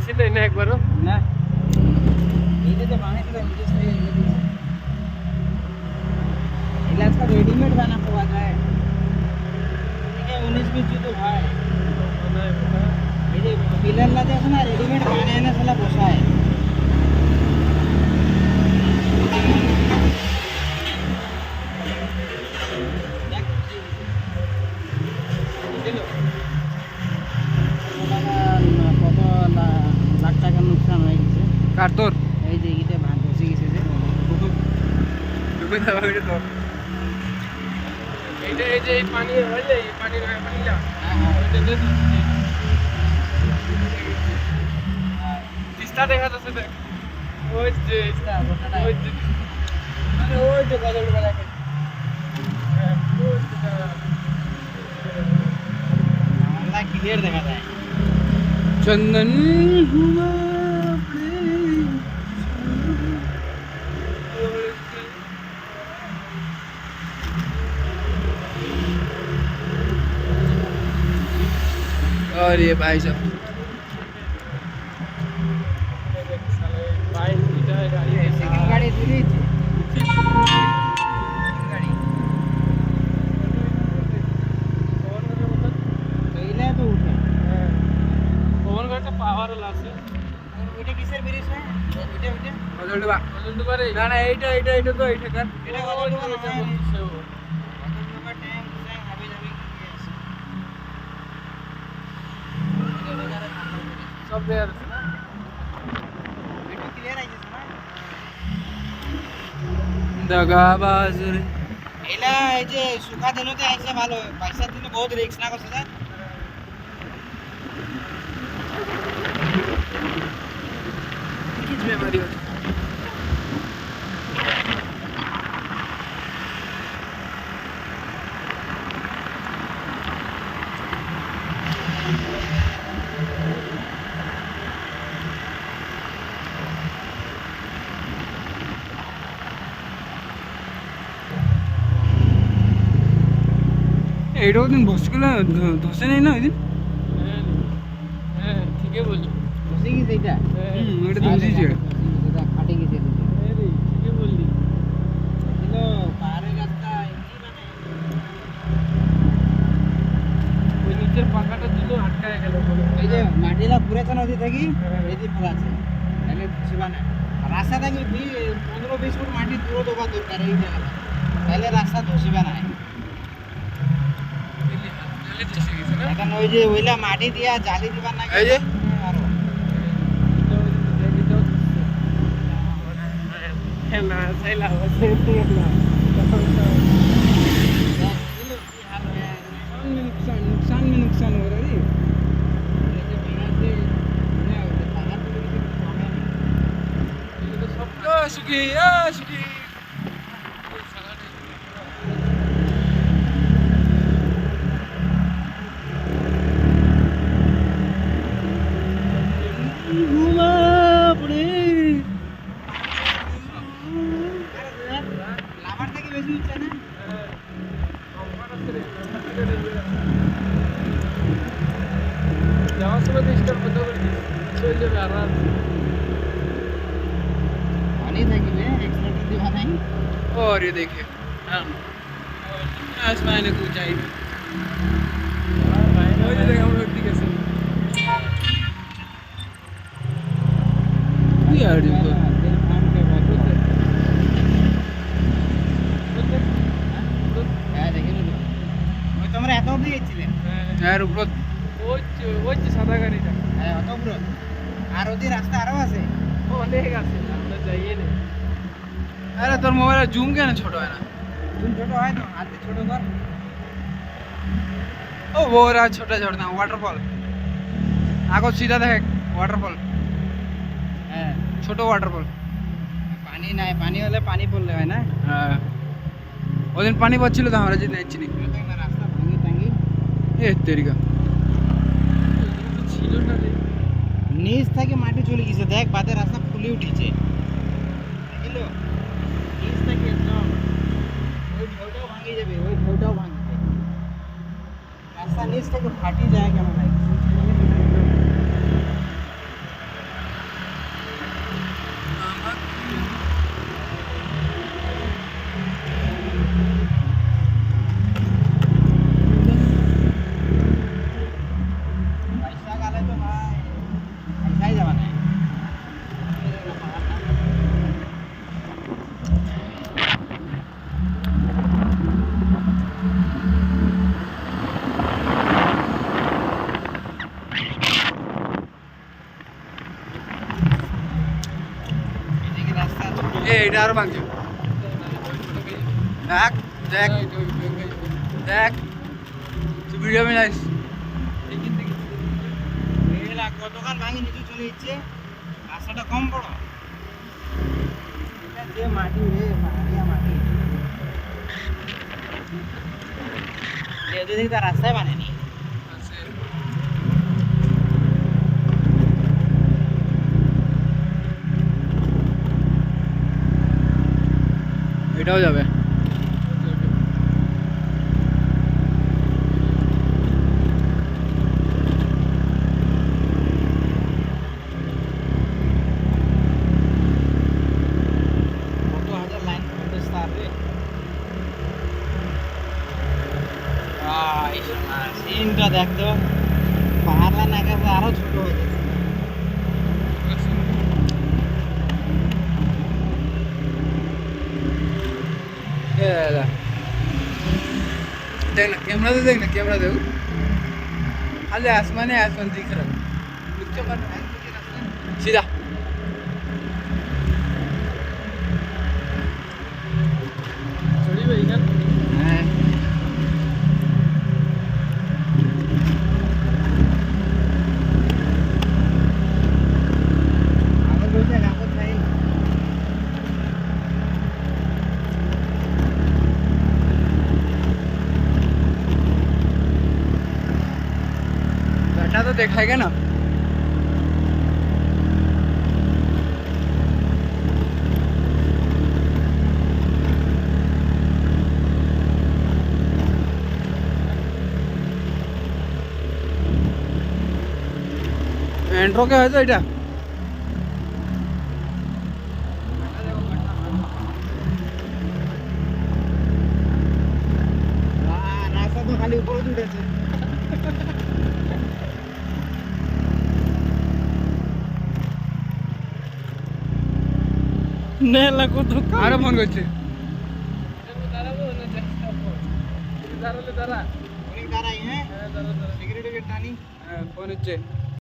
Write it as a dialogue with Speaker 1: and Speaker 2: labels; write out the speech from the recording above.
Speaker 1: আসছিল না একবারও
Speaker 2: না এইটাতে বানাইছিল নিজস্ব इलाज का रेडीमेड बना हुआ है ठीक है 19-20 জুতো ভাই এই যে পিলার লাগে আছে না রেডিমেড বানায় না সালা বসায় কত লাখ টাকার নুকসান হয়ে গেছে
Speaker 1: কার তোর
Speaker 2: এই যে এইটা ভাঙ বসে গেছে যে
Speaker 1: ডুবে যাবে এটা তোর এইটা এই যে এই পানি হইলে এই পানি নয় পানিটা ওইটা দে তিস্তা দেখা যাচ্ছে দেখ ওই যে
Speaker 2: তিস্তা, গোটাটা।
Speaker 1: ওই যে
Speaker 2: আরে ওই যে গজল বাজাকে আমরা ক্লিয়ার দেখা যায়
Speaker 1: चंदन हुआ और ये भाई साहब
Speaker 2: সেকেন্ড গাড়ি দিয়েছে গাড়ি এইলা তো উঠে
Speaker 1: पवन घाटा पावर আছে
Speaker 2: ওইটা কিসের ব্রিজ হয় ওইটা
Speaker 1: অজলডুবা অজলডুবারে না না এইটা তো এইটা কার
Speaker 2: এটা গজলডুবা না
Speaker 1: বলছে
Speaker 2: গজলডুবা ট্যাঙ্ক ট্যাঙ্ক হাবি যাবি কি আছে
Speaker 1: সব দেয়া আছে না
Speaker 2: এটা ক্লিয়ার আইছে না
Speaker 1: দগাবাজ রে
Speaker 2: এলা এই যে সুখা দিনতে আইছে ভালো পয়সা দিনে বহুত রিস্ক না করছে স্যার
Speaker 1: किस बीमारी होती এইটাও দিন বসছিল ধসে নেই না ওই দিন হ্যাঁ ঠিকই বলি
Speaker 2: বসে গেছে এটা
Speaker 1: এটা ধসেছে
Speaker 2: এটা ফাটে গেছে এটা
Speaker 1: ঠিকই বললি
Speaker 2: এগুলো পাহাড়ের রাস্তা এমনি মানে
Speaker 1: ওই নিচের পাকাটা দিল আটকায় গেল
Speaker 2: এই যে মাটিলা পুরেছে নদী থেকে এই যে ফেলাছে তাহলে ছিবা না রাস্তা থেকে 15-20 ফুট মাটি দূর দেওয়া দরকার এই জায়গাটা তাহলে রাস্তা ধসিবে না এখন ওই যে ওইলা মাটি দিয়া জালি দিবার না
Speaker 1: এই যে
Speaker 2: আরো
Speaker 1: না সাইলা नुकसान में नुकसान हो रहा है सुखी सुखी
Speaker 2: লাভার থেকে বেশি হচ্ছে না
Speaker 1: যাওয়ার সময় তো স্টার বন্ধ করে দিস চলে যাবে আরাম
Speaker 2: পানি থাকিবে এক্সিলেটর দিবা নাই
Speaker 1: और ये देखिए आसमान को ऊंचाई ওই যে দেখো আমরা উঠতে গেছি কি আর দিতো
Speaker 2: তেল পাম্প के बाद হ্যাঁ দেখে নিলো ওই তোমরা এত অবধি গেছিলেন
Speaker 1: আর উপর ওই যে সাদা গাড়িটা
Speaker 2: হ্যাঁ অত উপর আর ওদি রাস্তা আরো আছে
Speaker 1: অনেক আছে আমরা যাইয়ে না আরে তোর মোবাইল জুম কেন ছোট হয় না
Speaker 2: তুমি ছোট হয় তো হাতে ছোট কর
Speaker 1: ओ वो रहा छोटा छोटा वाटरफॉल आगो सीधा देख वाटरफॉल
Speaker 2: হ্যাঁ
Speaker 1: ছোট वाटरफॉल
Speaker 2: পানি নাই পানি হলে পানি পড়লে হয় না
Speaker 1: হ্যাঁ ওদিন পানি পড়ছিল তো আমরা যেতে যাচ্ছি
Speaker 2: না রাস্তা ভাঙি টাঙ্গি
Speaker 1: এ তেরিকা ছিল না রে
Speaker 2: নিচ থেকে মাটি চলে গেছে দেখ বাদে রাস্তা ফুলে উঠেছে দেখিলো নিচ থেকে একদম ওই ঢেউটাও ভাঙে যাবে ওই ঢেউটাও ভাঙবে রাস্তা নিচ থেকে ফাটি যায় কেন ভাই
Speaker 1: এটা আর ভাঙছে দেখ দেখ দেখ তুই ভিডিও বানাইস
Speaker 2: গতকাল ভাঙি নিচু চলে যাচ্ছে রাস্তাটা কম বড় এটা যে মাটি রে পাহাড়িয়া মাটি যদি তার রাস্তায় বানেনি
Speaker 1: এটাও যাবে
Speaker 2: কত হাজার লাইন ভোল্টেজ তার রে সিনটা দেখতো পাহাড় লাইন একেবারে আরো ছোট হয়ে যাচ্ছে
Speaker 1: देख ना कैमरा दे, देख ना कैमरा दे खाली आसमान है, आसमान दिख रहा है सीधा छोड़ी भाई क्या
Speaker 2: আগত বলছে আগত ভাই
Speaker 1: बैठा तो देखाएगा ना एंट्रो क्या है तो এটা
Speaker 2: রাস্তা তো খালি উপরে উঠেছে নেলা কত
Speaker 1: আরো ফোন করছে
Speaker 2: অনেক দাঁড়াই হ্যাঁ সিকিউরিটি টানি
Speaker 1: ফোন হচ্ছে